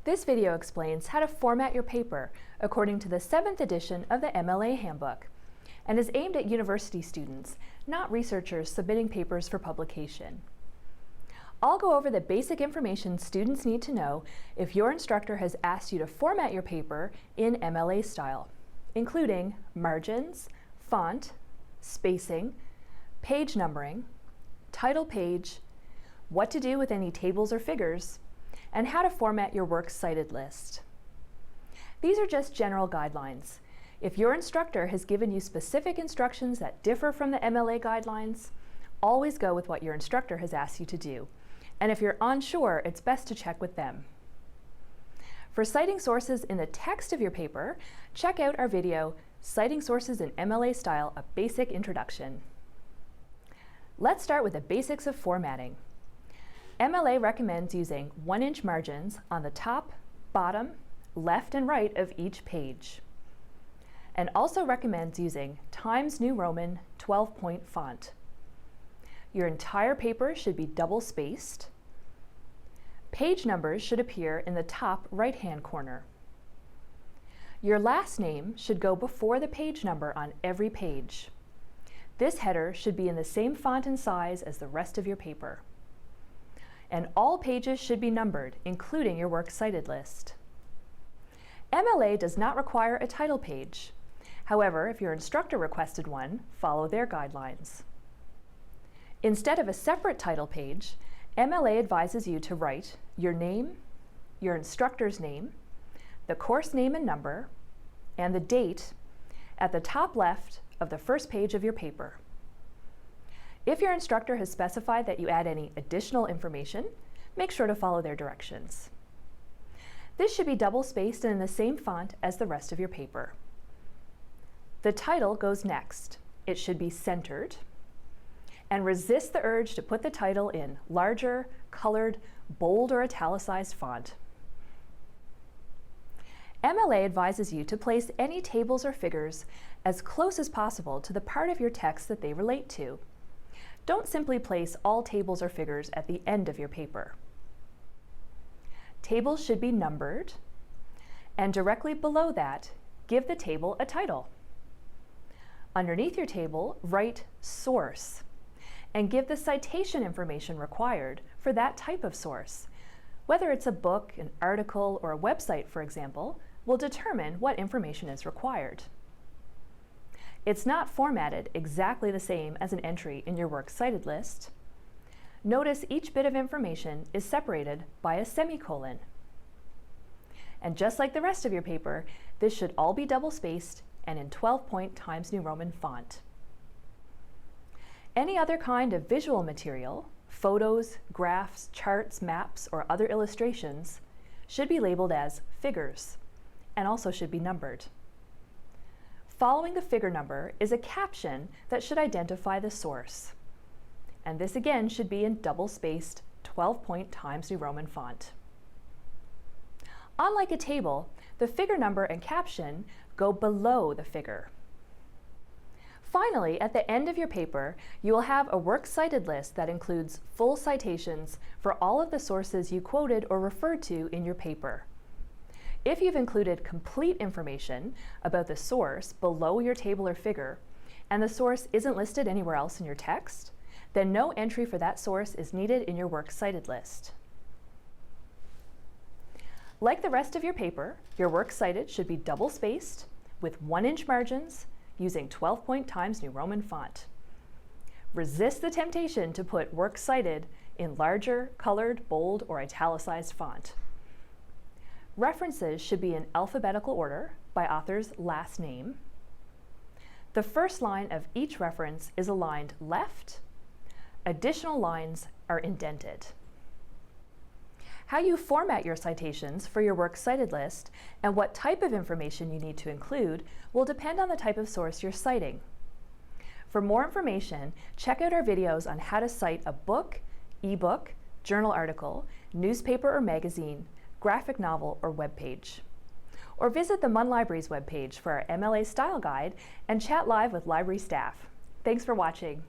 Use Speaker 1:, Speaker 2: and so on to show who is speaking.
Speaker 1: This video explains how to format your paper according to the 7th edition of the MLA Handbook and is aimed at university students, not researchers submitting papers for publication. I'll go over the basic information students need to know if your instructor has asked you to format your paper in MLA style, including margins, font, spacing, page numbering, title page, what to do with any tables or figures, and how to format your works cited list. These are just general guidelines. If your instructor has given you specific instructions that differ from the MLA guidelines, always go with what your instructor has asked you to do. And if you're unsure, it's best to check with them. For citing sources in the text of your paper, check out our video, Citing Sources in MLA Style, A Basic Introduction. Let's start with the basics of formatting. MLA recommends using 1-inch margins on the top, bottom, left, and right of each page, and also recommends using Times New Roman 12-point font. Your entire paper should be double-spaced. Page numbers should appear in the top right-hand corner. Your last name should go before the page number on every page. This header should be in the same font and size as the rest of your paper. And all pages should be numbered, including your works cited list. MLA does not require a title page. However, if your instructor requested one, follow their guidelines. Instead of a separate title page, MLA advises you to write your name, your instructor's name, the course name and number, and the date at the top left of the first page of your paper. If your instructor has specified that you add any additional information, make sure to follow their directions. This should be double-spaced and in the same font as the rest of your paper. The title goes next. It should be centered, and resist the urge to put the title in larger, colored, bold, or italicized font. MLA advises you to place any tables or figures as close as possible to the part of your text that they relate to. Don't simply place all tables or figures at the end of your paper. Tables should be numbered, and directly below that, give the table a title. Underneath your table, write Source, and give the citation information required for that type of source. Whether it's a book, an article, or a website, for example, will determine what information is required. It's not formatted exactly the same as an entry in your works cited list. Notice each bit of information is separated by a semicolon. And just like the rest of your paper, this should all be double-spaced and in 12-point Times New Roman font. Any other kind of visual material, photos, graphs, charts, maps, or other illustrations, should be labeled as figures and also should be numbered. Following the figure number is a caption that should identify the source. And this again should be in double-spaced 12-point Times New Roman font. Unlike a table, the figure number and caption go below the figure. Finally, at the end of your paper, you will have a works cited list that includes full citations for all of the sources you quoted or referred to in your paper. If you've included complete information about the source below your table or figure, and the source isn't listed anywhere else in your text, then no entry for that source is needed in your works cited list. Like the rest of your paper, your works cited should be double-spaced with 1-inch margins using 12-point Times New Roman font. Resist the temptation to put works cited in larger, colored, bold, or italicized font. References should be in alphabetical order by author's last name. The first line of each reference is aligned left. Additional lines are indented. How you format your citations for your works cited list and what type of information you need to include will depend on the type of source you're citing. For more information, check out our videos on how to cite a book, ebook, journal article, newspaper or magazine, graphic novel, or web page. Or visit the Munn Libraries webpage for our MLA Style Guide and chat live with library staff. Thanks for watching.